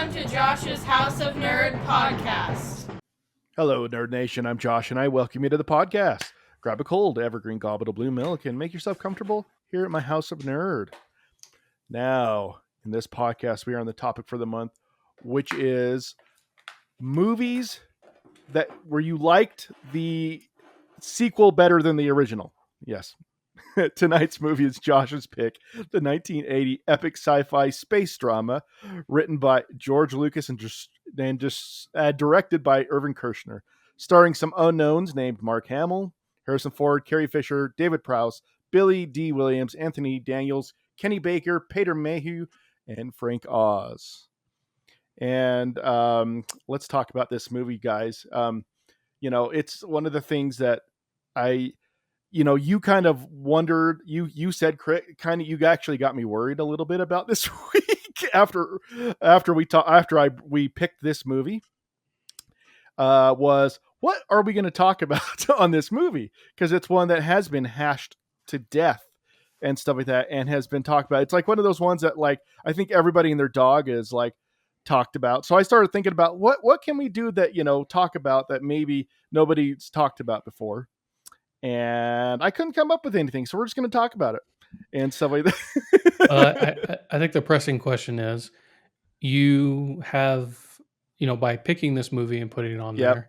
Welcome to Josh's House of Nerd podcast. Hello, Nerd Nation. I'm Josh, and I welcome you to the podcast. Grab a cold, evergreen goblet of blue milk, and make yourself comfortable here at my House of Nerd. Now, in this podcast, we are on the topic for the month, which is movies where you liked the sequel better than the original. Yes. Tonight's movie is Josh's pick, the 1980 epic sci-fi space drama written by George Lucas and directed by Irvin Kershner, starring some unknowns named Mark Hamill, Harrison Ford, Carrie Fisher, David Prowse, Billy D. Williams, Anthony Daniels, Kenny Baker, Peter Mayhew, and Frank Oz. And let's talk about this movie, guys. It's one of the things that you kind of wondered, you said you actually got me worried a little bit about this week after we picked this movie, was what are we going to talk about on this movie? Because it's one that has been hashed to death and stuff like that, and has been talked about. It's like one of those ones that, like, I think everybody and their dog is like talked about. So I started thinking about what can we do that, talk about that maybe nobody's talked about before. And I couldn't come up with anything, so we're just going to talk about it and stuff like that. I think the pressing question is, you have, by picking this movie and putting it on your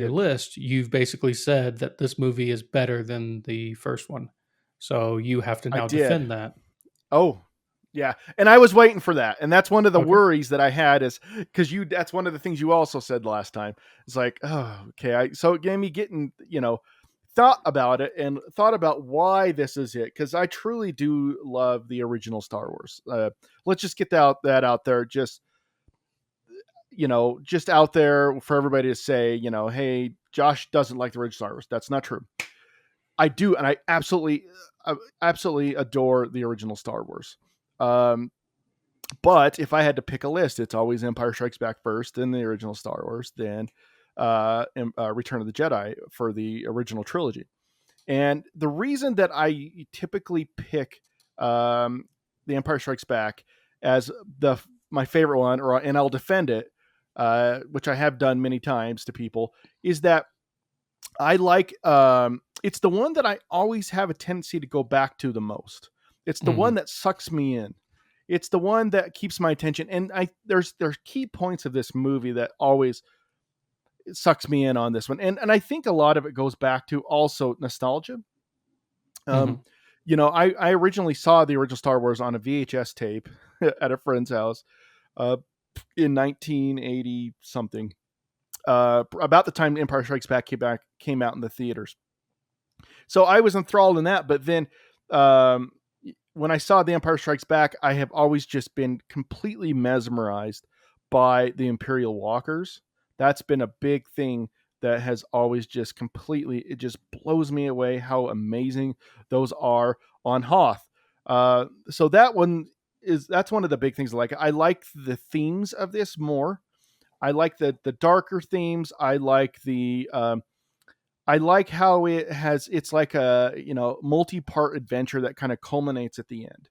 list, you've basically said that this movie is better than the first one. So you have to now defend that. Oh, yeah. And I was waiting for that. And that's one of the worries that I had, is because that's one of the things you also said last time. It's like, oh, okay. So it gave me getting, thought about it and thought about why this is it, because I truly do love the original Star Wars. Let's just get that out there, just out there for everybody to say, hey, Josh doesn't like the original Star Wars. That's not true. I do, and I absolutely adore the original Star Wars. But if I had to pick a list, it's always Empire Strikes Back first, then the original Star Wars, then Return of the Jedi for the original trilogy. And the reason that I typically pick The Empire Strikes Back as my favorite one, and I'll defend it, which I have done many times to people, is that I like it's the one that I always have a tendency to go back to the most. It's the one that sucks me in. It's the one that keeps my attention. And there's key points of this movie that always sucks me in on this one. And I think a lot of it goes back to also nostalgia. I originally saw the original Star Wars on a VHS tape at a friend's house in 1980 something, about the time Empire Strikes Back came out in the theaters. So I was enthralled in that. But then when I saw The Empire Strikes Back, I have always just been completely mesmerized by the Imperial Walkers. That's been a big thing that has always just it just blows me away how amazing those are on Hoth. So that's one of the big things. I like the themes of this more. I like the darker themes. I like I like how it's like a, multi-part adventure that kind of culminates at the end.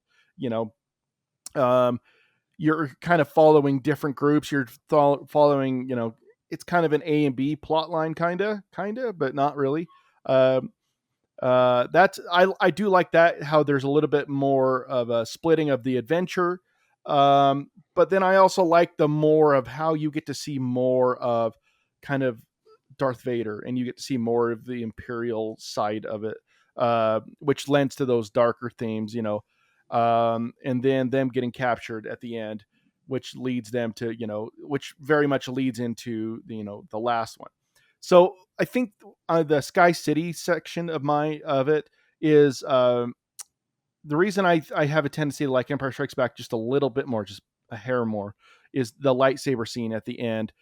You're kind of following different groups. You're following, it's kind of an A and B plot line, kind of, but not really. I do like that, how there's a little bit more of a splitting of the adventure. But then I also like the more of how you get to see more of kind of Darth Vader, and you get to see more of the Imperial side of it, which lends to those darker themes, and then them getting captured at the end, which leads them to, which very much leads into the last one. So I think the Sky City section of it is the reason I have a tendency to like Empire Strikes Back just a little bit more, just a hair more, is the lightsaber scene at the end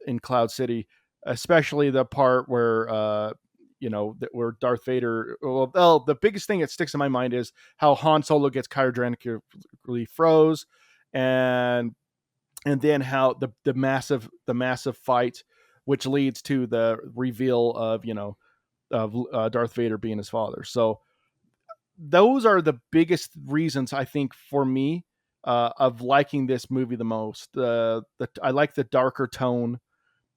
in Cloud City, especially the part where where Darth Vader. Well, the biggest thing that sticks in my mind is how Han Solo gets cryogenically froze, and then how the massive fight, which leads to the reveal of Darth Vader being his father. So those are the biggest reasons, I think, for me, of liking this movie the most. I like the darker tone.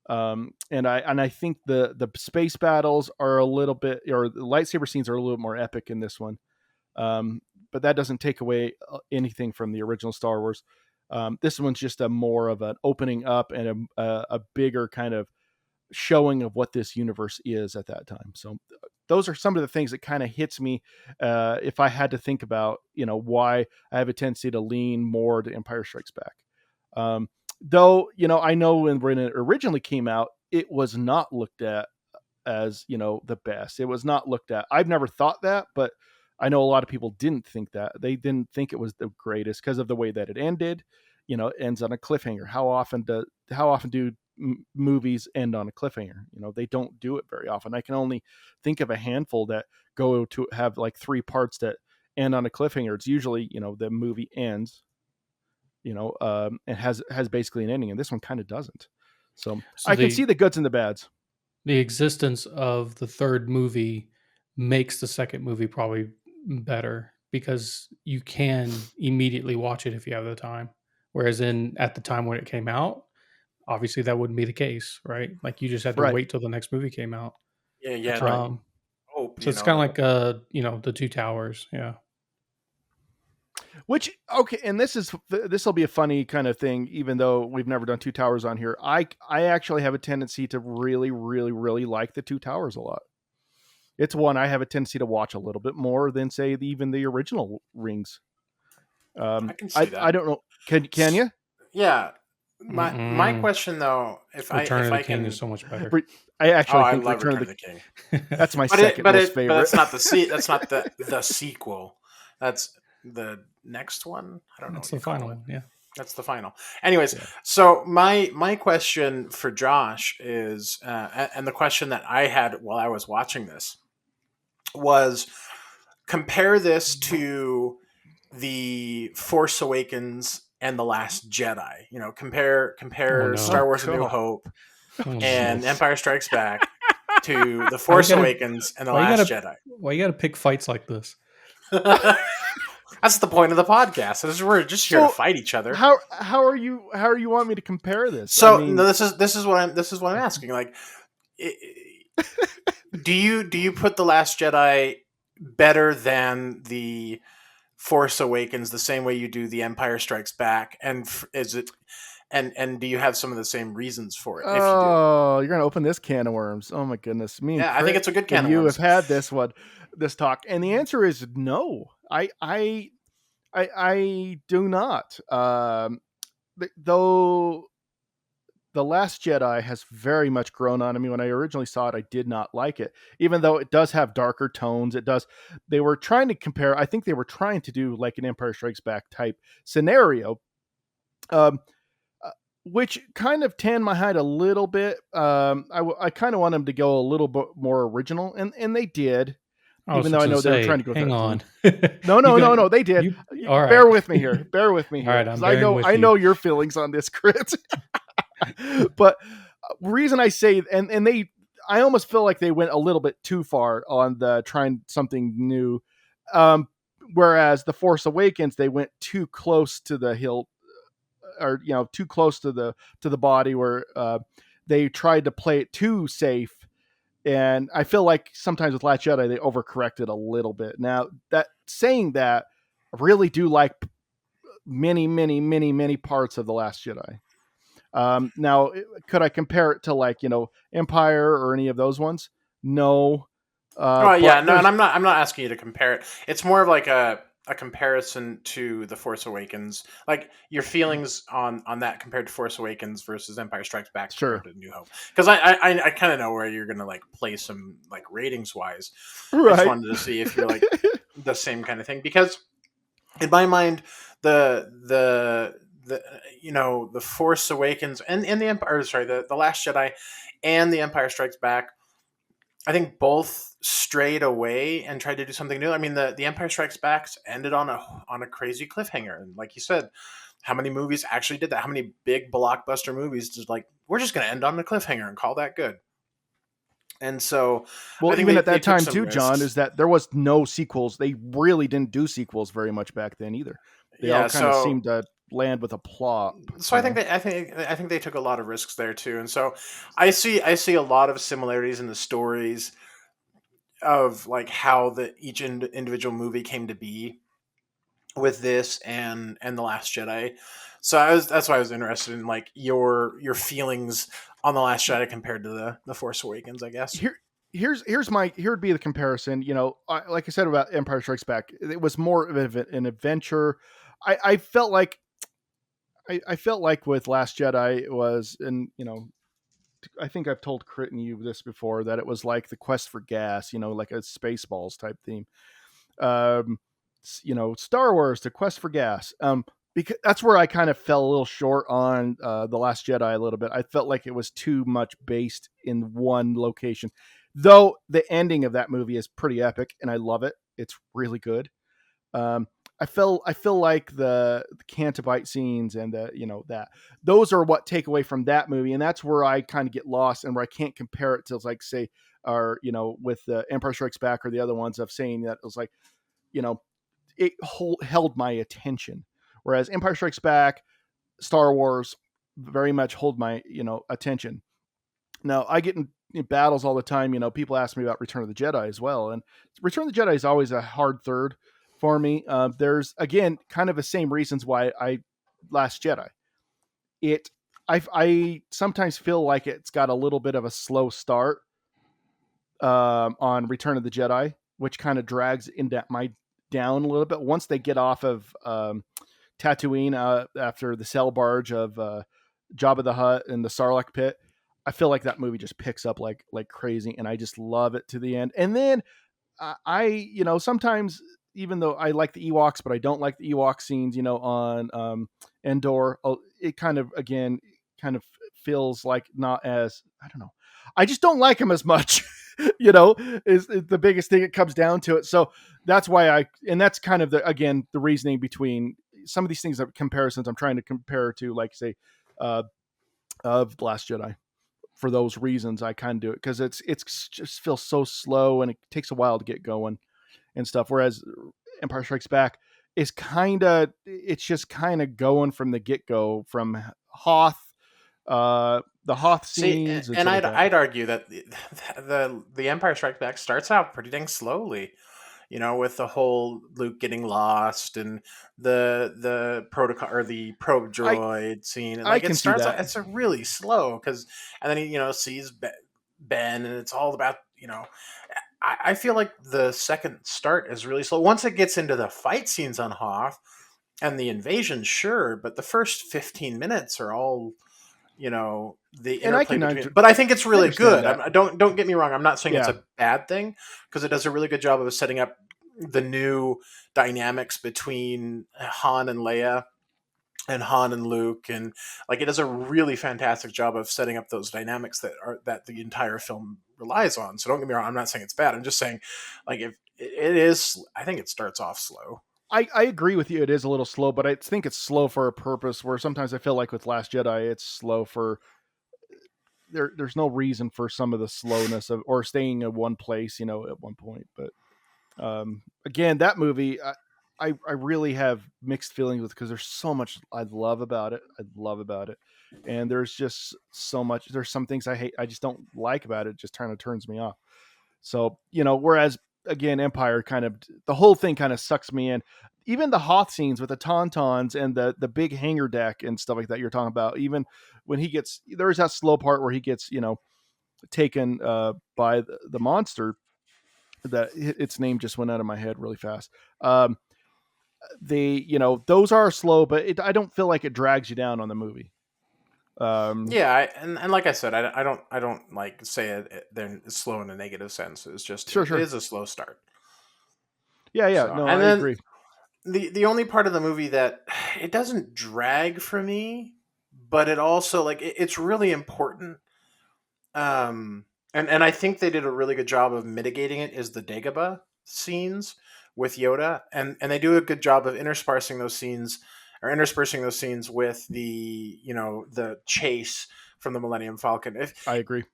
And I think the space battles are a little bit, or the lightsaber scenes are a little bit more epic in this one. But that doesn't take away anything from the original Star Wars. This one's just a more of an opening up and a bigger kind of showing of what this universe is at that time. So those are some of the things that kind of hits me if I had to think about, why I have a tendency to lean more to Empire Strikes Back. Though, I know when it originally came out, it was not looked at as, the best. It was not looked at. I've never thought that, but I know a lot of people didn't think that. They didn't think it was the greatest because of the way that it ended. It ends on a cliffhanger. How often do movies end on a cliffhanger? They don't do it very often. I can only think of a handful that go to have like 3 parts that end on a cliffhanger. It's usually, the movie ends, and has basically an ending, and this one kind of doesn't. So I can see the goods and the bads. The existence of the third movie makes the second movie probably better because you can immediately watch it if you have the time. Whereas at the time when it came out, obviously that wouldn't be the case, right? Like you just had to wait till the next movie came out. Yeah. Right. Hope, so it's kind of like the Two Towers, yeah. Which, okay, and this will be a funny kind of thing, even though we've never done Two Towers on here. I actually have a tendency to really, really, really like the Two Towers a lot. It's one I have a tendency to watch a little bit more than, say, even the original Rings. I can see that. I don't know. Can you? Yeah. My question though, Return of the King is so much better. I actually think I love Return of the King. That's my second most favorite. But it's not that's not the sequel. That's the next one. I don't know. That's the final one. Yeah. That's the final. Anyways, so my question for Josh is, and the question that I had while I was watching this was, compare this to The Force Awakens and The Last Jedi. Compare Star Wars: A New Hope and Empire Strikes Back to The Force Awakens and The Last Jedi. Why you got to pick fights like this? That's the point of the podcast. We're just here to fight each other. How are you want me to compare this? So this is what I'm asking. Like, do you put The Last Jedi better than The Force Awakens the same way you do The Empire Strikes Back? And is it and do you have some of the same reasons for it? Oh, if you're gonna open this can of worms. Oh my goodness. I think it's a good can of worms. You have had this talk, and the answer is no. I do not. Though The Last Jedi has very much grown on me. When I originally saw it, I did not like it, even though it does have darker tones. It does. They were trying to compare. I think they were trying to do like an Empire Strikes Back type scenario, which kind of tanned my hide a little bit. I kind of want them to go a little bit more original, and they did. Even though I know they were trying to go. Hang on. No, they did. All right. Bear with me here. All right, I know your feelings on this, Chris. But reason I say, I almost feel like they went a little bit too far on the trying something new. Whereas The Force Awakens, they went too close to the hilt, or too close to the body, where they tried to play it too safe. And I feel like sometimes with Last Jedi, they overcorrected a little bit. Now, saying that, I really do like many, many, many, many parts of The Last Jedi. Now, could I compare it to like, Empire or any of those ones? No. And I'm not asking you to compare it. It's more of like a comparison to The Force Awakens, like your feelings on that compared to Force Awakens versus Empire Strikes Back compared to New Hope. Because I kind of know where you're gonna like place some like ratings wise. Right. I just wanted to see if you're like the same kind of thing, because in my mind the Force Awakens and the Empire, the Last Jedi and the Empire Strikes Back, I think both strayed away and tried to do something new. I mean, the Empire Strikes Back ended on a crazy cliffhanger, and like you said, how many movies actually did that? How many big blockbuster movies just like, we're just going to end on a cliffhanger and call that good? And so, well, even at that time too, risks. John, is that there was no sequels. They really didn't do sequels very much back then either. They all kind of seem to land with a plot. So I think they took a lot of risks there too, and so I see a lot of similarities in the stories of like how each individual movie came to be with this and the Last Jedi. So that's why I was interested in like your feelings on the Last Jedi compared to the Force Awakens, I guess. Here would be the comparison. You know, like I said about Empire Strikes Back, it was more of an adventure. I felt like with Last Jedi it was, and you know, I think I've told Crit and you this before, that it was like the quest for gas. You know, like a Spaceballs type theme. You know, Star Wars, the quest for gas. Because that's where I kind of fell a little short on the Last Jedi a little bit. I felt like it was too much based in one location, though the ending of that movie is pretty epic and I love it. It's really good. I feel like the Cantabite scenes and those are what take away from that movie, and that's where I kind of get lost and where I can't compare it to, like, say, or with the Empire Strikes Back or the other ones of saying that it was like, it held my attention. Whereas Empire Strikes Back, Star Wars very much hold my, attention. Now, I get in battles all the time. People ask me about Return of the Jedi as well. And Return of the Jedi is always a hard third for me. There's, again, kind of the same reasons why Last Jedi. I sometimes feel like it's got a little bit of a slow start on Return of the Jedi, which kind of drags down a little bit. Once they get off of Tatooine after the sail barge of Jabba the Hutt and the Sarlacc pit, I feel like that movie just picks up like crazy, and I just love it to the end. And then I sometimes, even though I like the Ewoks, but I don't like the Ewok scenes, on Endor, it kind of feels like not as, I don't know. I just don't like him as much, is the biggest thing. It comes down to it. So that's why and that's kind of the reasoning between some of these things, that comparisons I'm trying to compare to, like, say, of The Last Jedi. For those reasons, I kind of do it, because it's just feels so slow and it takes a while to get going and stuff. Whereas Empire Strikes Back is it's just kind of going from the get go, from Hoth, the Hoth scenes. See, and I'd argue that the Empire Strikes Back starts out pretty dang slowly. With the whole Luke getting lost and the protocol or the probe droid scene, and like it starts out, it's a really slow, and then he sees Ben, and it's all about I feel like the second start is really slow. Once it gets into the fight scenes on Hoth and the invasion, sure, but the first 15 minutes are all the interplay between. But I think it's really good. Don't get me wrong. I'm not saying it's a bad thing, because it does a really good job of setting up the new dynamics between Han and Leia and Han and Luke, and like it does a really fantastic job of setting up those dynamics that the entire film relies on. So don't get me wrong. I'm not saying it's bad. I'm just saying, like, if it is, I think it starts off slow. I agree with you. It is a little slow, but I think it's slow for a purpose, where sometimes I feel like with Last Jedi, it's slow for there's no reason for some of the slowness or staying in one place, at one point. But again, that movie, I really have mixed feelings with, because there's so much I love about it. And there's just so much, there's some things I hate, I just don't like about it. It just kind of turns me off. So, whereas, again, Empire the whole thing kind of sucks me in. Even the Hoth scenes with the Tauntauns and the big hangar deck and stuff like that you're talking about, even when there's that slow part where he gets, taken by the monster, that its name just went out of my head really fast. Those are slow, but I don't feel like it drags you down on the movie. And like I said, I don't like say it they're slow in a negative sense. It's just it is a slow start. Yeah. So, no, I agree. The only part of the movie that it doesn't drag for me, but it also, like, it's really important. And I think they did a really good job of mitigating it, is the Dagobah scenes with Yoda, and they do a good job of interspersing those scenes with the the chase from the Millennium Falcon. I agree.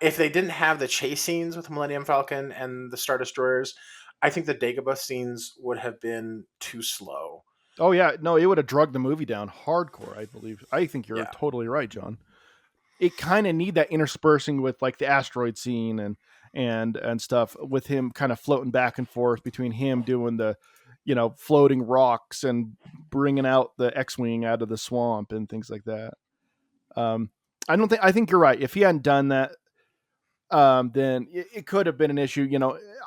If they didn't have the chase scenes with the Millennium Falcon and the Star Destroyers, I think the Dagobah scenes would have been too slow. Oh yeah, no, it would have drugged the movie down hardcore, I believe. I think you're Yeah. totally right, John. It kind of need that interspersing with like the asteroid scene and stuff, with him kind of floating back and forth between him doing the, floating rocks and bringing out the X-wing out of the swamp and things like that. I think you're right. If he hadn't done that, then it could have been an issue.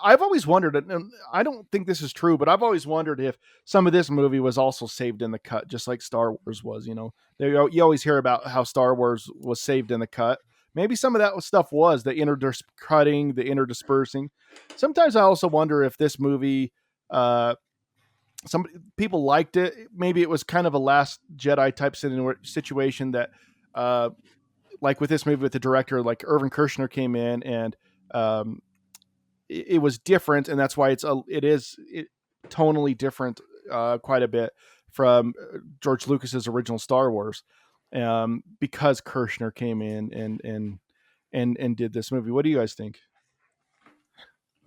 I've always wondered, and I don't think this is true, but I've always wondered if some of this movie was also saved in the cut, just like Star Wars was. You always hear about how Star Wars was saved in the cut. Maybe some of that stuff was the cutting, the interdispersing. Sometimes I also wonder if this movie, some people liked it. Maybe it was kind of a Last Jedi type situation that, like with this movie with the director, like Irvin Kershner came in and it was different, and that's why it is tonally different quite a bit from George Lucas's original Star Wars, because Kershner came in and did this movie. What do you guys think?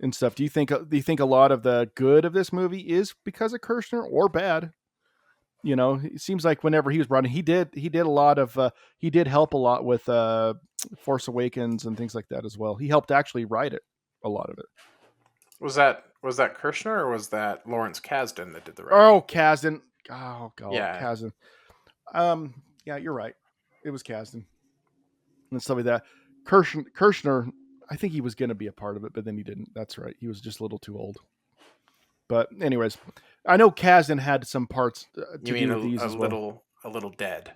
And stuff. Do you think a lot of the good of this movie is because of Kershner, or bad? It seems like whenever he was brought in, he did a lot of, he did help a lot with Force Awakens and things like that as well. He helped actually write it, a lot of it. Was that Kershner, or was that Lawrence Kasdan that did the writing? Oh, Kasdan. Oh God, yeah. Kasdan. Yeah, you're right. It was Kasdan and stuff like that. Kershner, I think he was going to be a part of it, but then he didn't. That's right. He was just a little too old. But anyways, I know Kasdan had some parts to do with these as well. A little dead.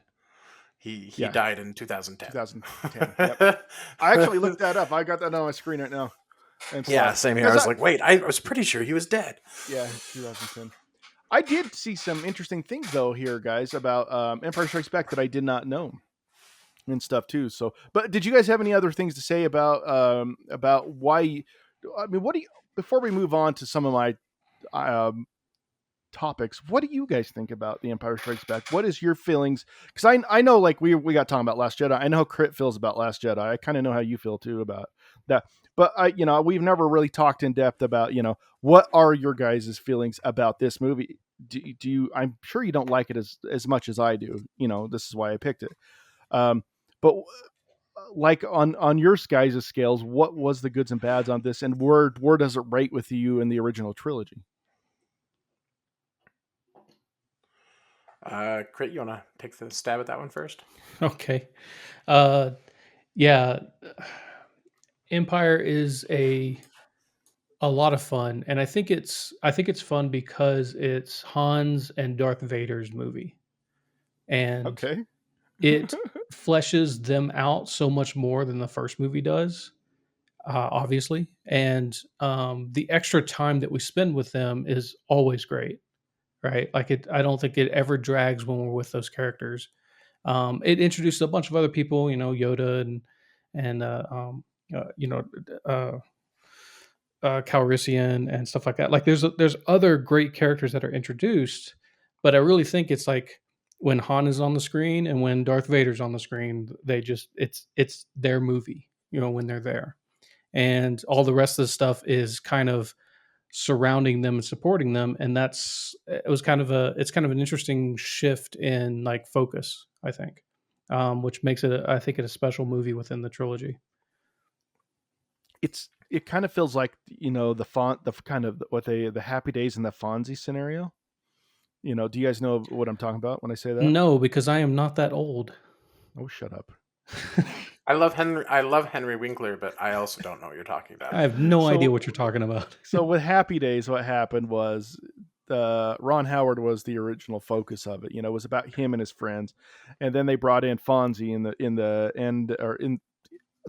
He died in 2010. 2010. Yep. I actually looked that up. I got that on my screen right now. Yeah, same here. I was like, wait, I was pretty sure he was dead. Yeah, 2010. I did see some interesting things though here, guys, about Empire Strikes Back that I did not know and stuff too. So, but did you guys have any other things to say about why? What do you? Before we move on to some of my topics, what do you guys think about The Empire Strikes Back? What is your feelings? Because I know, like we got talking about Last Jedi. I know how Crit feels about Last Jedi. I kind of know how you feel too about that. But we've never really talked in depth about, what are your guys' feelings about this movie? Do you? I'm sure you don't like it as much as I do. This is why I picked it. But like on your guys' scales, what was the goods and bads on this, and where does it rate with you in the original trilogy? Crit, you want to take the stab at that one first? Okay. Yeah. Empire is a lot of fun, and I think it's fun because it's Han's and Darth Vader's movie, and okay, it fleshes them out so much more than the first movie does, obviously, and the extra time that we spend with them is always great, right? Like I don't think it ever drags when we're with those characters. It introduces a bunch of other people, Yoda and Calrissian and stuff like that. Like there's other great characters that are introduced, but I really think it's like when Han is on the screen and when Darth Vader's on the screen, they just it's their movie, when they're there, and all the rest of the stuff is kind of surrounding them and supporting them, and it's kind of an interesting shift in like focus, I think, which makes it a special movie within the trilogy. It kind of feels like, the Happy Days and the Fonzie scenario. Do you guys know what I'm talking about when I say that? No, because I am not that old. Oh, shut up. I love Henry Winkler, but I also don't know what you're talking about. I have no idea what you're talking about. So with Happy Days, what happened was Ron Howard was the original focus of it. It was about him and his friends, and then they brought in Fonzie in the end, or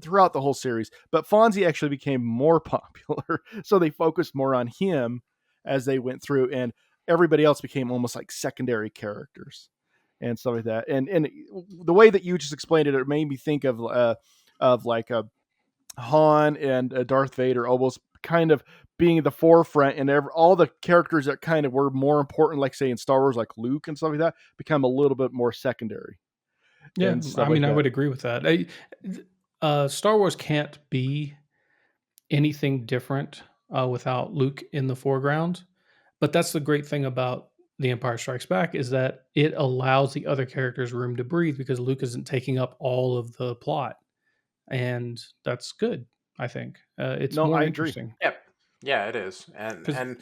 throughout the whole series. But Fonzie actually became more popular, so they focused more on him as they went through, and everybody else became almost like secondary characters and stuff like that. And the way that you just explained it made me think of like a Han and Darth Vader almost kind of being the forefront, and all the characters that kind of were more important, like say in Star Wars, like Luke and stuff like that, become a little bit more secondary. Yeah, I mean, I would agree with that. Star Wars can't be anything different without Luke in the foreground. But that's the great thing about The Empire Strikes Back is that it allows the other characters room to breathe because Luke isn't taking up all of the plot, and that's good. I think it's No, more I agree. interesting. Yeah, it is, and 'Cause- and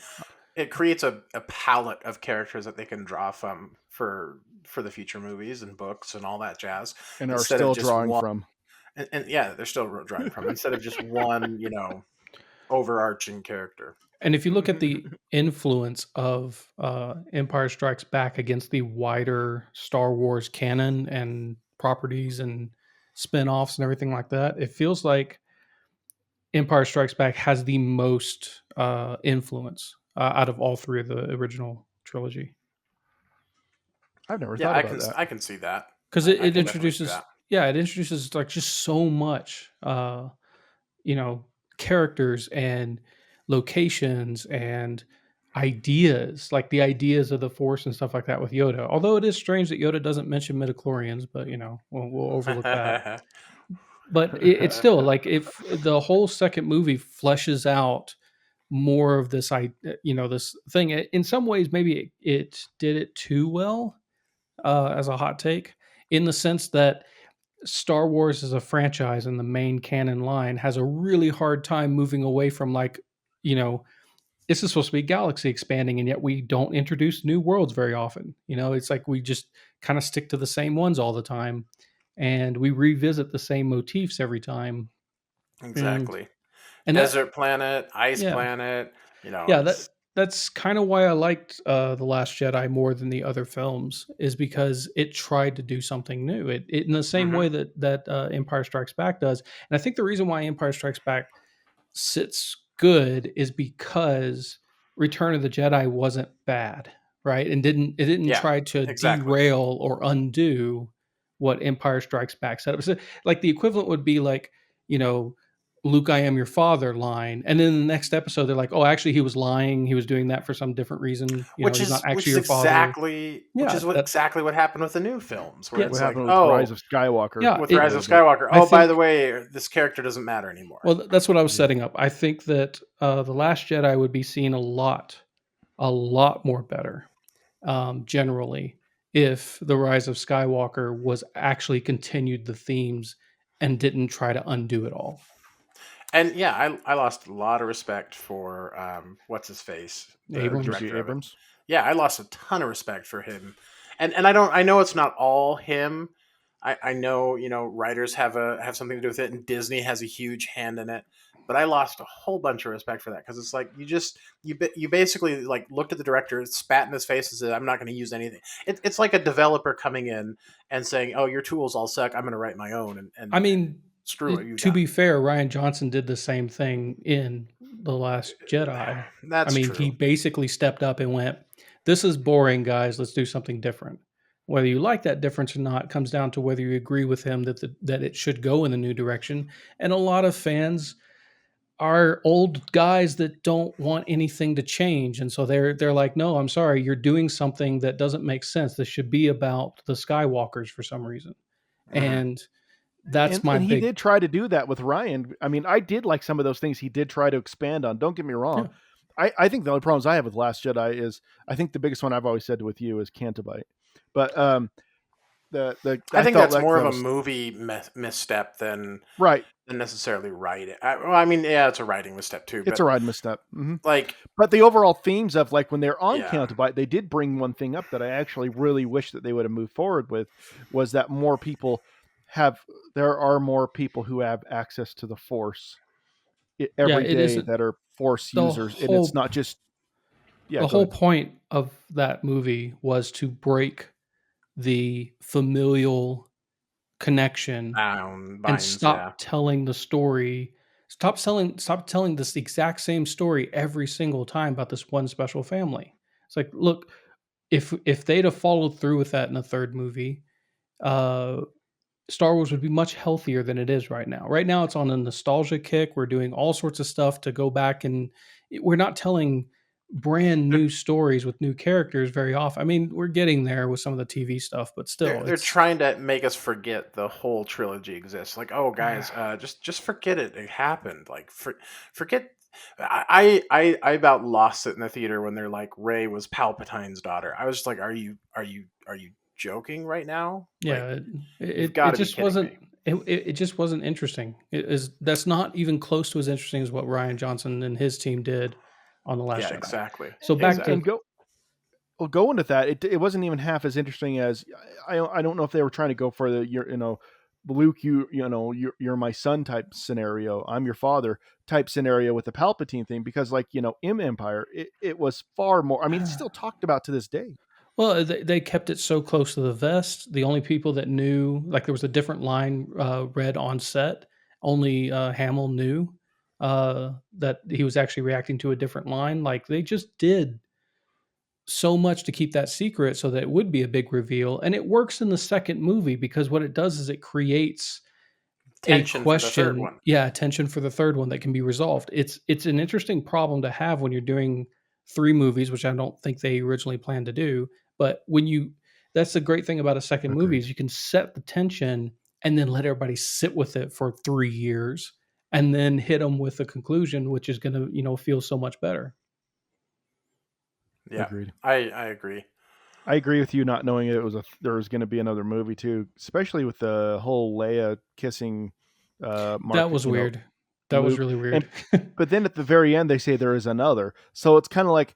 it creates a palette of characters that they can draw from for the future movies and books and all that jazz. And are instead of still just drawing one- from. And yeah, they're still drawing from instead of just one, overarching character. And if you look at the influence of Empire Strikes Back against the wider Star Wars canon and properties and spin-offs and everything like that, it feels like Empire Strikes Back has the most influence out of all three of the original trilogy. I've never Yeah, thought about that. I can see that. Because I it can definitely see introduces, that. it introduces like just so much, characters and locations and ideas, like the ideas of the Force and stuff like that with Yoda. Although it is strange that Yoda doesn't mention midichlorians, but we'll overlook that. But it's still like if the whole second movie fleshes out more of this, this thing. In some ways, maybe it did it too well, as a hot take, in the sense that Star Wars as a franchise and the main canon line has a really hard time moving away from this is supposed to be galaxy expanding, and yet we don't introduce new worlds very often. It's like we just kind of stick to the same ones all the time, and we revisit the same motifs every time. Exactly. And desert planet, ice Yeah. planet. Yeah, that's kind of why I liked The Last Jedi more than the other films, is because it tried to do something new. It in the same way that Empire Strikes Back does. And I think the reason why Empire Strikes Back sits good is because Return of the Jedi wasn't bad, right? And it didn't try to derail or undo what Empire Strikes Back set up. So, like the equivalent would be like, Luke, I am your father line. And then in the next episode, they're like, oh, actually, he was lying. He was doing that for some different reason. He's not actually your father. Exactly what happened with the new films. Where it's what like, happened with Rise of Skywalker. Yeah, with Rise of Skywalker. Oh, by the way, this character doesn't matter anymore. Well, that's what I was setting up. I think that The Last Jedi would be seen a lot more better, generally, if The Rise of Skywalker was actually continued the themes and didn't try to undo it all. And yeah, I lost a lot of respect for what's his face, Abrams. Yeah, I lost a ton of respect for him, and I know it's not all him. I know writers have something to do with it, and Disney has a huge hand in it. But I lost a whole bunch of respect for that because it's like you basically like looked at the director, spat in his face, and said, "I'm not going to use anything." It's like a developer coming in and saying, "Oh, your tools all suck. I'm going to write my own." And I mean. Screw it. To be fair, Rian Johnson did the same thing in The Last Jedi. That's true. He basically stepped up and went, "This is boring, guys. Let's do something different." Whether you like that difference or not comes down to whether you agree with him that it should go in a new direction. And a lot of fans are old guys that don't want anything to change, and so they're like, "No, I'm sorry, you're doing something that doesn't make sense. This should be about the Skywalkers for some reason." And he did try to do that with Ryan. I mean, I did like some of those things he did try to expand on. Don't get me wrong. Yeah. I think the only problems I have with Last Jedi is, I think the biggest one I've always said with you is Cantabite. But I think that's more of a movie misstep than necessarily writing. It's a writing misstep too. It's a writing misstep. Mm-hmm. But the overall themes of like when they're on Cantabite, they did bring one thing up that I actually really wish that they would have moved forward with, was that there are more people who have access to the Force every day that are Force users, and it's not just the whole point of that movie was to break the familial connection and stop telling the story. Stop telling this exact same story every single time about this one special family. It's like, look, if they'd have followed through with that in the third movie, Star Wars would be much healthier than it is right now. Right now, it's on a nostalgia kick. We're doing all sorts of stuff to go back, and we're not telling brand new stories with new characters very often. I mean, we're getting there with some of the TV stuff, but still, they're trying to make us forget the whole trilogy exists. Like, oh, guys, just forget it. It happened. Like, forget I about lost it in the theater when they're like Rey was Palpatine's daughter. I was just like, are you joking right now? Yeah, You've it got to be just kidding wasn't. me. It just wasn't interesting. That's not even close to as interesting as what Rian Johnson and his team did on The Last Jedi. Exactly. So back And to going with that, it wasn't even half as interesting as I don't know if they were trying to go for the Luke, you're my son type scenario. I'm your father type scenario with the Palpatine thing, because in Empire, it was far more. I mean, it's still talked about to this day. Well, they kept it so close to the vest. The only people that knew, like there was a different line read on set. Only Hamill knew that he was actually reacting to a different line. Like they just did so much to keep that secret so that it would be a big reveal. And it works in the second movie because what it does is it creates Tension a for the third question. one. Yeah, tension for the third one that can be resolved. It's an interesting problem to have when you're doing 3 movies, which I don't think they originally planned to do. But that's the great thing about a second movie is you can set the tension and then let everybody sit with it for 3 years and then hit them with a conclusion, which is going to, feel so much better. Yeah, Agreed. I agree. I agree with you not knowing there was going to be another movie too, especially with the whole Leia kissing. Mark, that was weird. That was really weird. But then at the very end, they say there is another. So it's kind of like,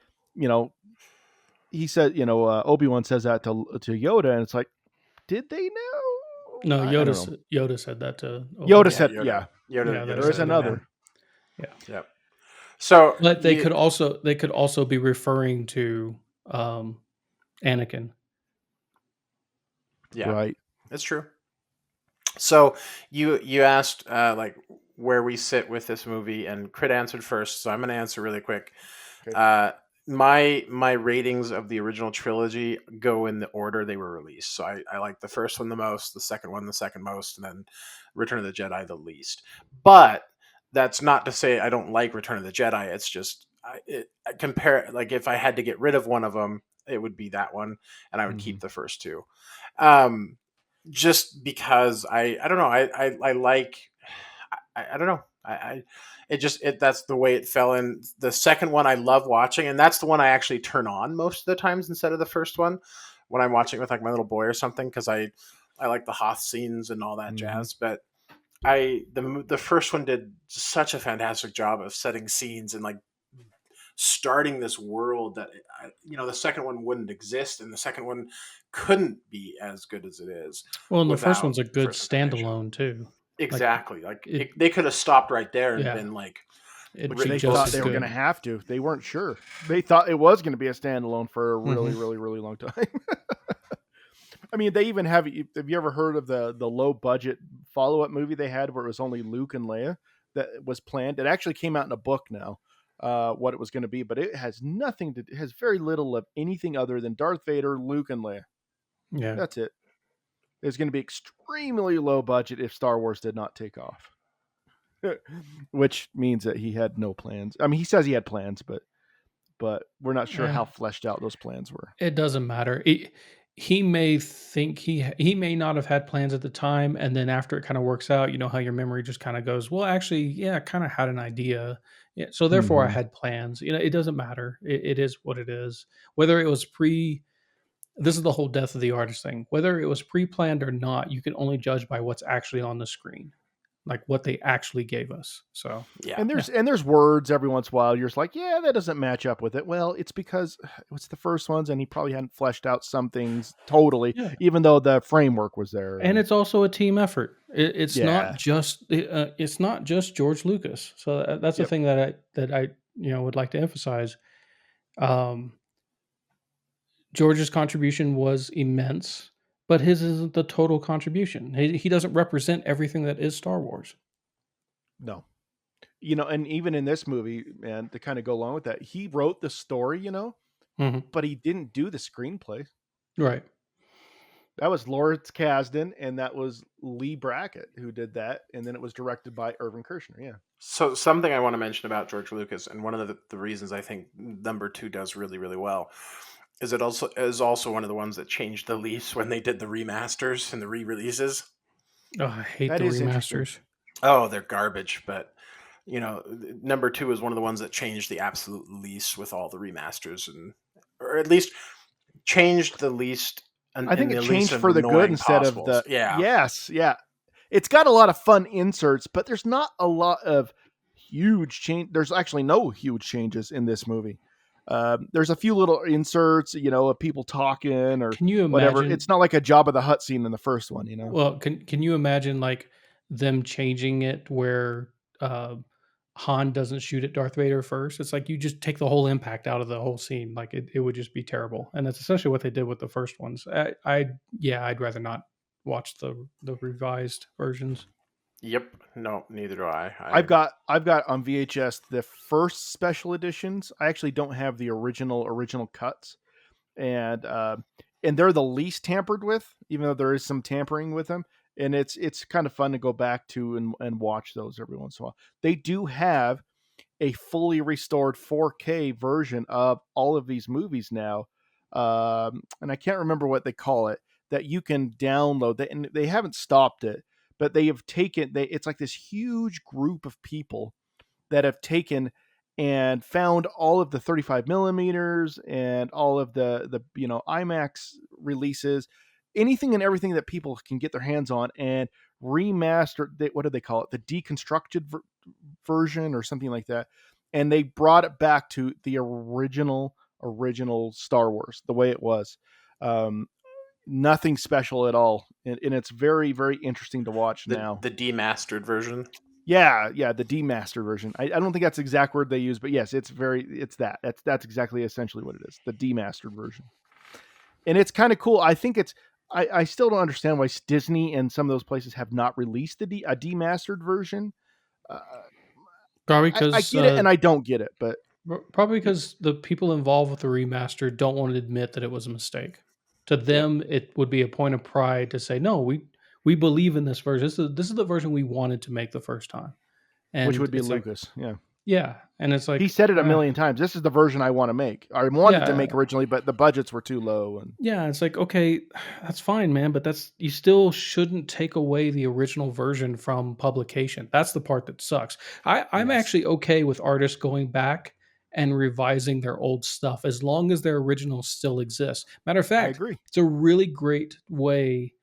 he said, Obi-Wan says that to Yoda, and it's like, did they know? No, Yoda said that to Yoda Obi-Wan. said, Yoda. Yoda, Yeah, there is another. Yeah. Yep. So, But they could also be referring to Anakin. Yeah, right. That's true. So you asked like where we sit with this movie, and Crit answered first, so I'm going to answer really quick. Okay. My ratings of the original trilogy go in the order they were released. So I like the first one the most, the second one the second most, and then Return of the Jedi the least. But that's not to say I don't like Return of the Jedi. It's just I compare, like, if I had to get rid of one of them, it would be that one, and I would keep the first two. Just because I don't know, I like, I don't know, that's the way it fell in. The second one I love watching, and that's the one I actually turn on most of the times instead of the first one when I'm watching it with like my little boy or something, because I like the Hoth scenes and all that jazz. But the first one did such a fantastic job of setting scenes and like starting this world that the second one wouldn't exist, and the second one couldn't be as good as it is. Well, and the first one's a good standalone too. Exactly. They could have stopped right there and been like, they thought they were going to have to. They weren't sure. They thought it was going to be a standalone for a really, really, really long time. I mean, they even have you ever heard of the low budget follow-up movie they had where it was only Luke and Leia that was planned? It actually came out in a book now, what it was going to be, but it has it has very little of anything other than Darth Vader, Luke, and Leia. Yeah. That's it. It's going to be extremely low budget if Star Wars did not take off. Which means that he had no plans. I mean, he says he had plans, but we're not sure how fleshed out those plans were. It doesn't matter. He may think he may not have had plans at the time, and then after it kind of works out, you know how your memory just kind of goes, well, actually, yeah, I kind of had an idea. Yeah, so therefore I had plans. It doesn't matter. It is what it is. Whether it was this is the whole death of the artist thing. Whether it was pre-planned or not, you can only judge by what's actually on the screen, like what they actually gave us. So yeah. And there's words every once in a while you're just like, yeah, that doesn't match up with it. Well, it's because it's the first ones, and he probably hadn't fleshed out some things totally, even though the framework was there. And it's also a team effort. It's not just George Lucas. So that's the thing that I would like to emphasize. George's contribution was immense, but his isn't the total contribution. He doesn't represent everything that is Star Wars. No. And even in this movie, man, to kind of go along with that, he wrote the story, but he didn't do the screenplay. Right. That was Lawrence Kasdan, and that was Lee Brackett who did that, and then it was directed by Irvin Kershner. Yeah. So something I want to mention about George Lucas, and one of the reasons I think number 2 does really, really well, is it also one of the ones that changed the lease when they did the remasters and the re-releases. Oh, I hate the remasters. Oh, they're garbage, but number 2 is one of the ones that changed the absolute least with all the remasters, or at least changed the least. I think it changed for the good instead of the. Yeah. Yes, yeah. It's got a lot of fun inserts, but there's not a lot of huge change. There's actually no huge changes in this movie. There's a few little inserts, of people talking or can you imagine, whatever. It's not like a Jabba the Hutt scene in the first one, Well, can you imagine like them changing it where Han doesn't shoot at Darth Vader first? It's like you just take the whole impact out of the whole scene. Like it would just be terrible. And that's essentially what they did with the first ones. I'd rather not watch the revised versions. Yep. No, neither do I. I've got on VHS the first special editions. I actually don't have the original cuts, and they're the least tampered with, even though there is some tampering with them. And it's kind of fun to go back to and watch those every once in a while. They do have a fully restored 4K version of all of these movies now, and I can't remember what they call it, that you can download. And they haven't stopped it. But they have taken, it's like this huge group of people that have taken and found all of the 35 millimeters and all of the IMAX releases, anything and everything that people can get their hands on, and remastered. What do they call it? The deconstructed version or something like that. And they brought it back to the original Star Wars, the way it was. Nothing special at all, and it's very, very interesting to watch now. The demastered version. Yeah, the demastered version. I don't think that's the exact word they use, but yes, it's that's exactly essentially what it is. The demastered version, and it's kind of cool. I think I still don't understand why Disney and some of those places have not released a demastered version. Probably because I get it and I don't get it, but probably because the people involved with the remaster don't want to admit that it was a mistake. To them, it would be a point of pride to say, no, we believe in this version. This is the version we wanted to make the first time. And which would be Lucas, Yeah, and it's like... He said it a million times. This is the version I want to make. I wanted to make originally, but the budgets were too low. And it's like, okay, that's fine, man, but you still shouldn't take away the original version from publication. That's the part that sucks. I'm actually okay with artists going back and revising their old stuff as long as their original still exists. Matter of fact, I agree. It's a really great way.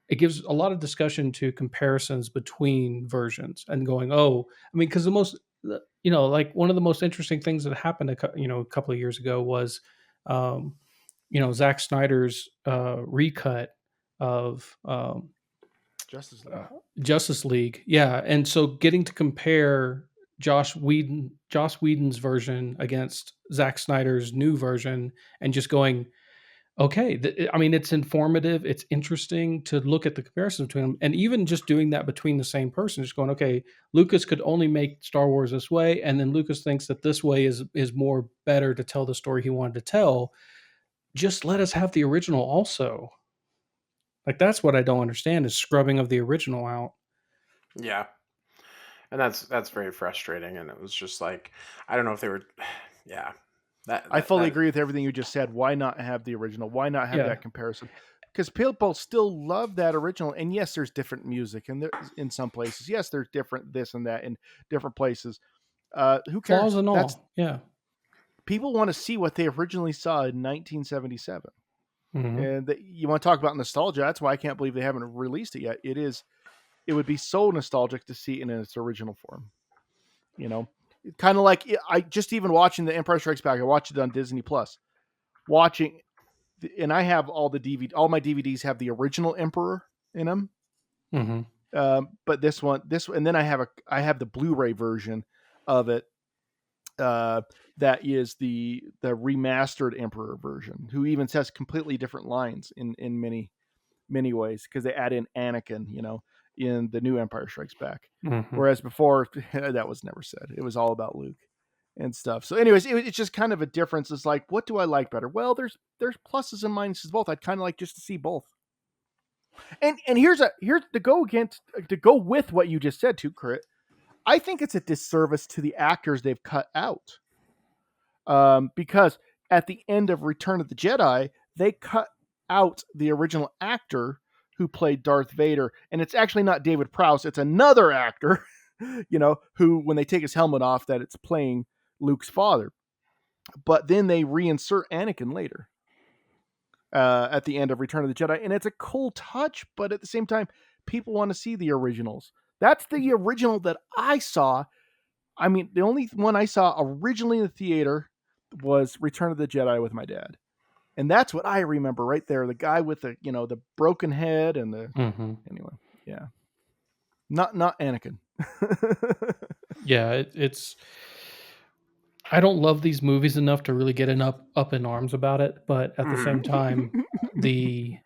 It gives a lot of discussion to comparisons between versions and going, because the most, like one of the most interesting things that happened, a couple of years ago was, Zack Snyder's recut of Justice League. Yeah. And so getting to compare Joss Whedon's version against Zack Snyder's new version and just going, okay, it's informative. It's interesting to look at the comparison between them. And even just doing that between the same person, just going, okay, Lucas could only make Star Wars this way. And then Lucas thinks that this way is more better to tell the story he wanted to tell. Just let us have the original also. Like, that's what I don't understand is scrubbing of the original out. Yeah. And that's very frustrating. And it was just like, I don't know if they were, I fully agree with everything you just said. Why not have the original? Why not have that comparison? Because people still love that original. And yes, there's different music and in some places. Yes, there's different this and that in different places. Who cares? Flaws and all. People want to see what they originally saw in 1977. Mm-hmm. And you want to talk about nostalgia. That's why I can't believe they haven't released it yet. It would be so nostalgic to see it in its original form. Kind of like I just even watching The Empire Strikes Back. I watched it on Disney Plus. And I have all my DVDs have the original Emperor in them. Mm-hmm. But this one, and then I have the Blu-ray version of it. That is the remastered Emperor version, who even says completely different lines in many, many ways, because they add in Anakin, in the new Empire Strikes Back. Mm-hmm. Whereas before that was never said. It was all about Luke and stuff. So anyways, it's just kind of a difference. It's like, what do I like better? Well, there's pluses and minuses both. I'd kind of like just to see both. And here's to go with what you just said too, Crit. I think it's a disservice to the actors they've cut out. Because at the end of Return of the Jedi, they cut out the original actor who played Darth Vader. And it's actually not David Prowse. It's another actor who, when they take his helmet off, that it's playing Luke's father. But then they reinsert Anakin later at the end of Return of the Jedi. And it's a cool touch, but at the same time, people want to see the originals. That's the original that I saw. I mean, the only one I saw originally in the theater was Return of the Jedi with my dad. And that's what I remember right there. The guy with the, the broken head and the, anyway. Yeah. Not Anakin. Yeah. It's, I don't love these movies enough to really get up in arms about it. But at the same time, the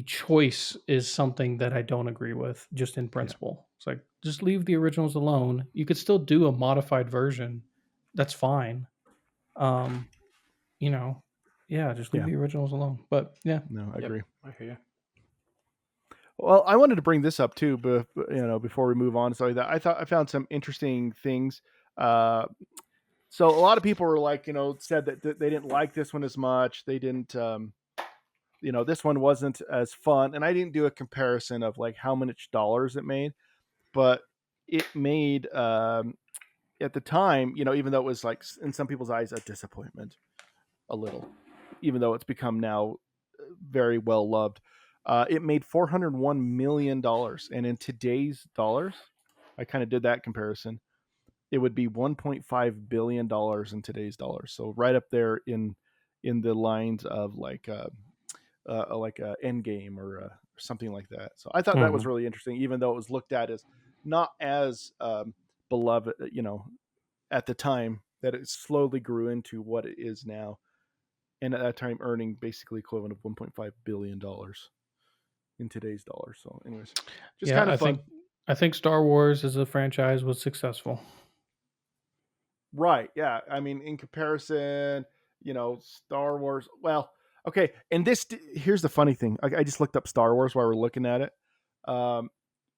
choice is something that I don't agree with just in principle. It's like, just leave the originals alone. You could still do a modified version. That's fine. Just leave the originals alone. But yeah. No, I agree. I hear you. Well, I wanted to bring this up too, but before we move on, so that I found some interesting things. So a lot of people were like, said that they didn't like this one as much. They didn't, this one wasn't as fun. And I didn't do a comparison of like how much dollars it made, but it made, at the time, even though it was like in some people's eyes, a disappointment a little, even though it's become now very well loved. It made $401 million. And in today's dollars, I kind of did that comparison. It would be $1.5 billion in today's dollars. So right up there in the lines of like a Endgame or something like that. So I thought that was really interesting, even though it was looked at as not as beloved, at the time, that it slowly grew into what it is now. And at that time, earning basically equivalent of $1.5 billion in today's dollars. So anyways, just kind of fun. I think Star Wars as a franchise was successful. Right. Yeah. I mean, in comparison, Star Wars, well, okay. And here's the funny thing. I just looked up Star Wars while we're looking at it.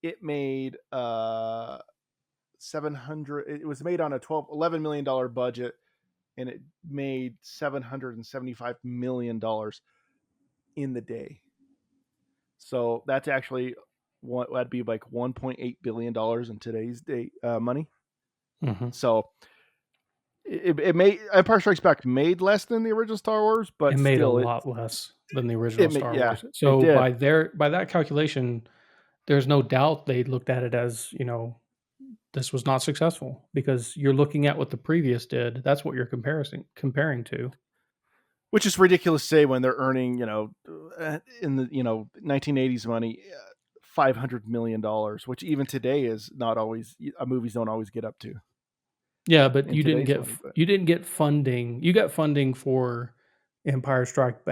It made, it was made on a $11 million budget, and it made $775 million in the day. So that's actually what that'd be like $1.8 billion in today's day money. So it made Empire Strikes Back made less than the original Star Wars, but it made a lot less than the original Star Wars. So by that calculation, there's no doubt they looked at it as, this was not successful, because you're looking at what the previous did. That's what you're comparing to. Which is ridiculous to say when they're earning, in the 1980s money, $500 million, which even today is not always, movies don't always get up to. Yeah, but you didn't get funding. You got funding for Empire Strikes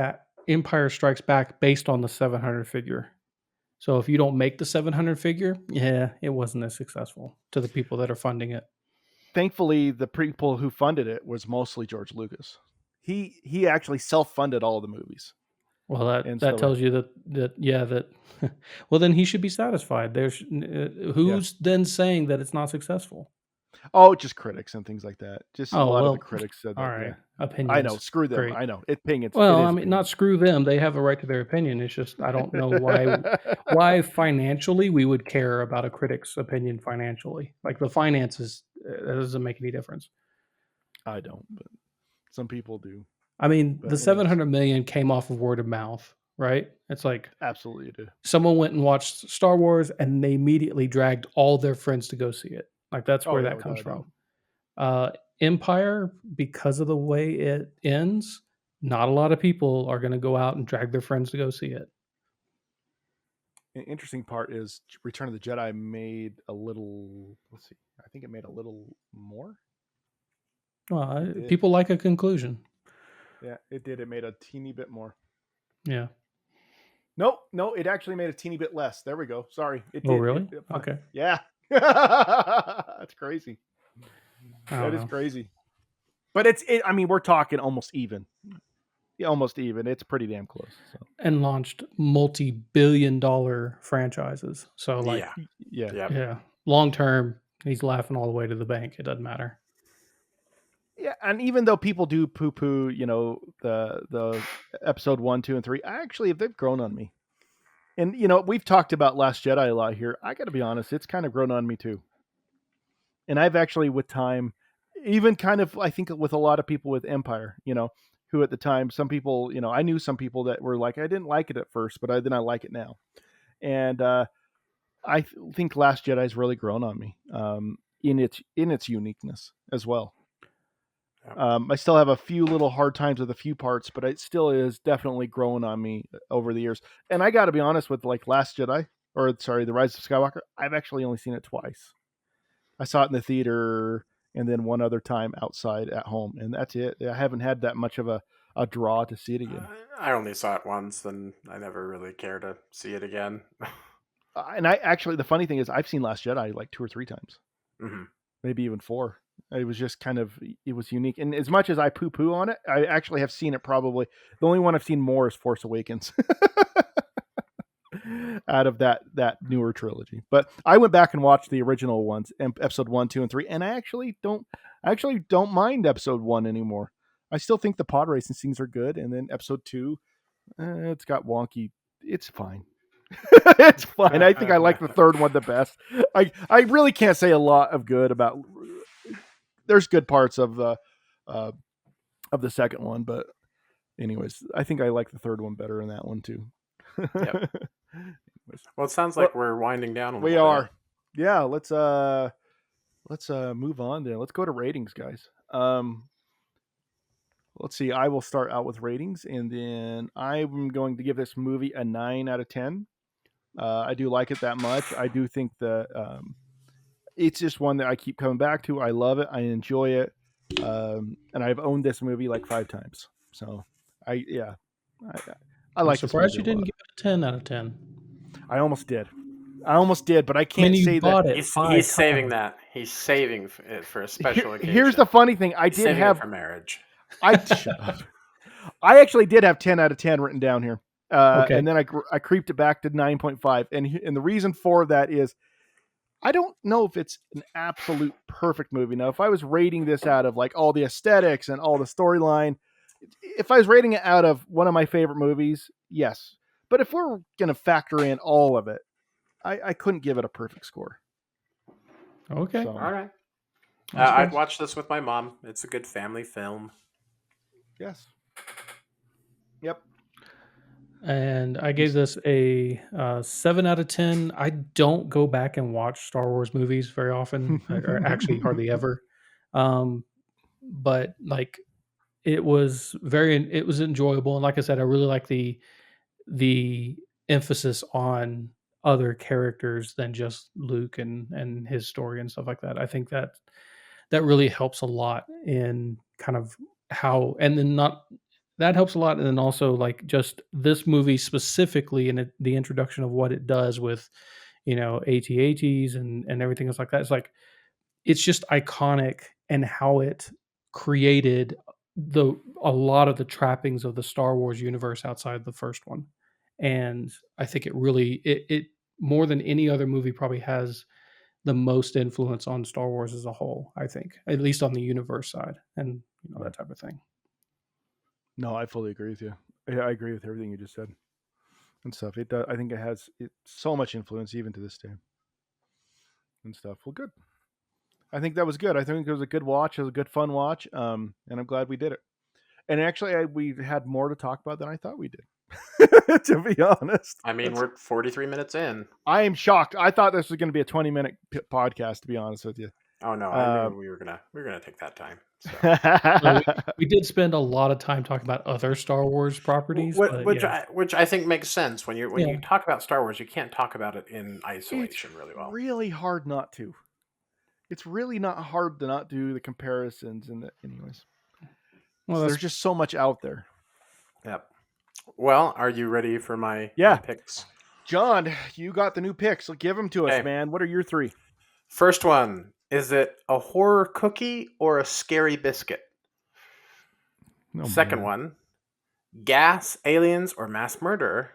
Back based on the 700 figure. So if you don't make the 700 figure, it wasn't as successful to the people that are funding it. Thankfully, the people who funded it was mostly George Lucas. He actually self-funded all of the movies. Well, that tells you that well, then he should be satisfied. There's who's then saying that it's not successful? Oh, just critics and things like that. Just a lot of the critics said that. All right, opinions. I know, screw them. Great. I know, opinions. Well, I mean, not screw them. They have a right to their opinion. It's just I don't know why financially we would care about a critic's opinion financially. Like the finances, that doesn't make any difference. I don't, but some people do. I mean, the 700 million came off of word of mouth, right? It's like absolutely do. Someone went and watched Star Wars, and they immediately dragged all their friends to go see it. Like that's where that comes from. Empire, because of the way it ends, not a lot of people are going to go out and drag their friends to go see it. An interesting part is Return of the Jedi made a little. Let's see. I think it made a little more. Well, people like a conclusion. Yeah, it did. It made a teeny bit more. Yeah. No, it actually made a teeny bit less. There we go. Sorry. It did. Oh, really? Okay. Yeah. That's crazy. That is crazy. But I mean, we're talking almost even. Yeah, almost even. It's pretty damn close. So. And launched multi-billion-dollar franchises. So yeah. Long term, he's laughing all the way to the bank. It doesn't matter. Yeah, and even though people do poo-poo, the episode 1, 2, and 3, they've grown on me. And, you know, we've talked about Last Jedi a lot here. I got to be honest, it's kind of grown on me too. And I've actually, with time, even kind of, I think with a lot of people with Empire, you know, who at the time, some people, you know, I knew some people that were like, I didn't like it at first, but then I like it now. And I think Last Jedi's really grown on me in its uniqueness as well. I still have a few little hard times with a few parts, but it still is definitely growing on me over the years. And I got to be honest with The Rise of Skywalker. I've actually only seen it twice. I saw it in the theater and then one other time outside at home, and that's it. I haven't had that much of a draw to see it again. I only saw it once, and I never really care to see it again. And the funny thing is, I've seen Last Jedi like 2 or 3 times, maybe even 4. It was just it was unique. And as much as I poo-poo on it, I actually have seen it probably. The only one I've seen more is Force Awakens out of that newer trilogy. But I went back and watched the original ones, episode 1, 2, and 3. And I actually don't mind episode 1 anymore. I still think the pod racing scenes are good. And then episode 2, it's got wonky. It's fine. It's fine. I think I like the third one the best. I really can't say a lot of good about. There's good parts of the second one, but anyways, I think I like the third one better than that one too. Yep. Well, it sounds like we're winding down. We are. Yeah. Let's move on then. Let's go to ratings, guys. Let's see. I will start out with ratings, and then I'm going to give this movie a 9 out of 10. I do like it that much. I do think that it's just one that I keep coming back to. I love it. I enjoy it. And I've owned this movie like 5 times. So I like. I'm surprised you didn't give it a 10 out of 10. I almost did, but I can't say that. He's saving that. He's saving it for a special occasion. Here's the funny thing. I did have it for marriage. Shut up. I actually did have 10 out of 10 written down here. Okay. And then I creeped it back to 9.5. And the reason for that is I don't know if it's an absolute perfect movie. Now, if I was rating this out of like all the aesthetics and all the storyline, if I was rating it out of one of my favorite movies, yes. But if we're going to factor in all of it, I couldn't give it a perfect score. Okay. So, all right. I'd watch this with my mom. It's a good family film. Yes. Yep. And I gave this a 7 out of 10. I don't go back and watch Star Wars movies very often, or actually hardly ever. But like, it was enjoyable, and like I said, I really like the emphasis on other characters than just Luke and his story and stuff like that. I think that really helps a lot in kind of how, and then that helps a lot. And then also like just this movie specifically and the introduction of what it does with, you know, AT-ATs and everything else like that. It's like, it's just iconic, and how it created a lot of the trappings of the Star Wars universe outside the first one. And I think it really, it more than any other movie probably has the most influence on Star Wars as a whole, I think, at least on the universe side and, you know, that type of thing. No, I fully agree with you. I agree with everything you just said and stuff. It does. I think it has so much influence even to this day and stuff. Well, good. I think that was good. I think it was a good watch. It was a good, fun watch. And I'm glad we did it. And actually, we had more to talk about than I thought we did. To be honest, I mean, we're 43 minutes in. I am shocked. I thought this was going to be a 20-minute podcast. To be honest with you. Oh no, I knew we were gonna take that time. So. we did spend a lot of time talking about other Star Wars properties, which I think makes sense when you talk about Star Wars. You can't talk about it in isolation really well. Really hard not to. It's really not hard to not do the comparisons anyways. Well, there's just so much out there. Yep. Well, are you ready for my picks? John, you got the new picks. So give them to us, man. What are your 3? First one, is it a horror cookie or a scary biscuit? Second one, gas, aliens, or mass murder?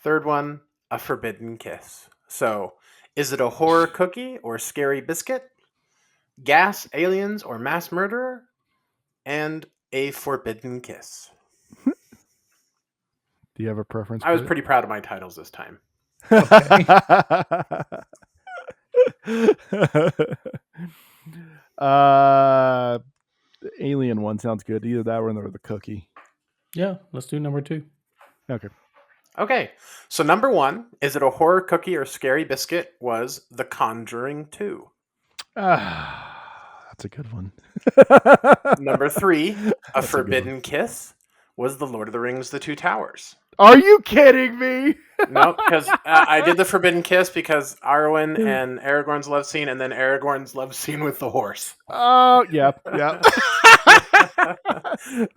Third one, a forbidden kiss. So, is it a horror cookie or scary biscuit? Gas, aliens, or mass murder? And a forbidden kiss. Do you have a preference? I was pretty proud of my titles this time. Okay. The alien one sounds good. Either that or the cookie. Yeah, let's do number 2. Okay, so number 1, is it a horror cookie or scary biscuit, was The Conjuring 2. That's a good one. Number 3, a forbidden kiss, was The Lord of the Rings, The Two Towers. Are you kidding me? No, because I did the forbidden kiss because Arwen and Aragorn's love scene, and then Aragorn's love scene with the horse. Oh, yeah.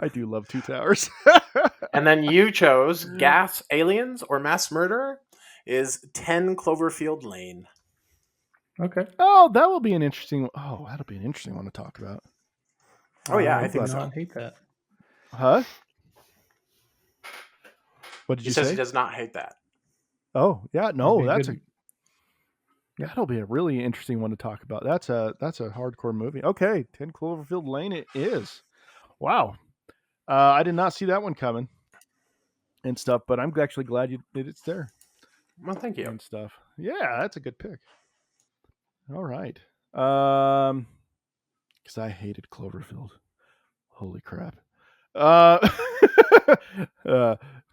I do love Two Towers. And then you chose Gas, Aliens, or Mass Murderer is 10 Cloverfield Lane. Okay. Oh, that will be an interesting. Oh, that'll be an interesting one to talk about. Oh yeah, I I think do so. not hate that. Huh? What did He you says say? he does not hate that. Oh, yeah. No, That'd be that'll be a really interesting one to talk about. That's a hardcore movie. Okay, 10 Cloverfield Lane it is. Wow. I did not see that one coming and stuff, but I'm actually glad it's there Well, thank you. and stuff. Yeah, that's a good pick. All right. Because I hated Cloverfield. Holy crap.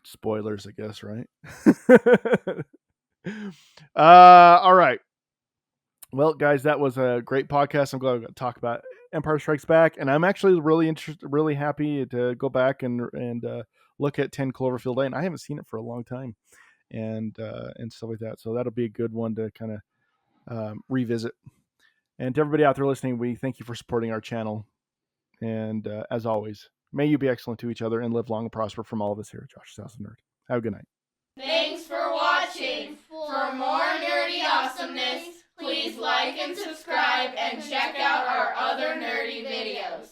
Spoilers, I guess, right? All right. Well, guys, that was a great podcast. I'm glad we got to talk about Empire Strikes Back, and I'm actually really happy to go back and look at 10 Cloverfield Lane. I haven't seen it for a long time, and stuff like that. So that'll be a good one to kind of revisit. And to everybody out there listening, we thank you for supporting our channel. And as always, may you be excellent to each other and live long and prosper from all of us here at Josh's House of Nerd. Have a good night. Thanks for watching. For more nerdy awesomeness, please like and subscribe and check out our other nerdy videos.